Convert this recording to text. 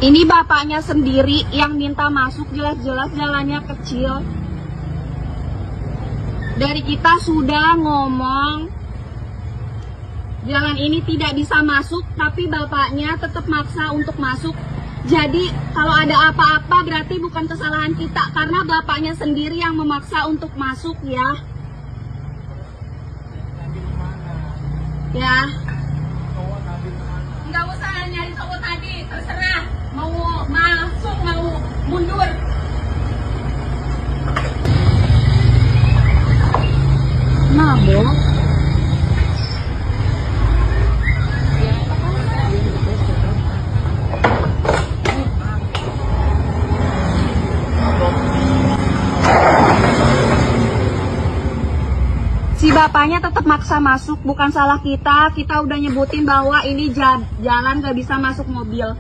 Ini bapaknya sendiri yang minta masuk, jelas-jelas jalannya kecil. Dari kita sudah ngomong jalan ini tidak bisa masuk, tapi bapaknya tetap maksa untuk masuk. Jadi kalau ada apa-apa berarti bukan kesalahan kita, karena bapaknya sendiri yang memaksa untuk masuk ya. Ya. Nggak usah nyari cowok tadi, terserah. Mau masuk, mau mundur. Mabok. Si bapaknya tetap maksa masuk, bukan salah kita. Kita udah nyebutin bahwa ini jalan gak bisa masuk mobil.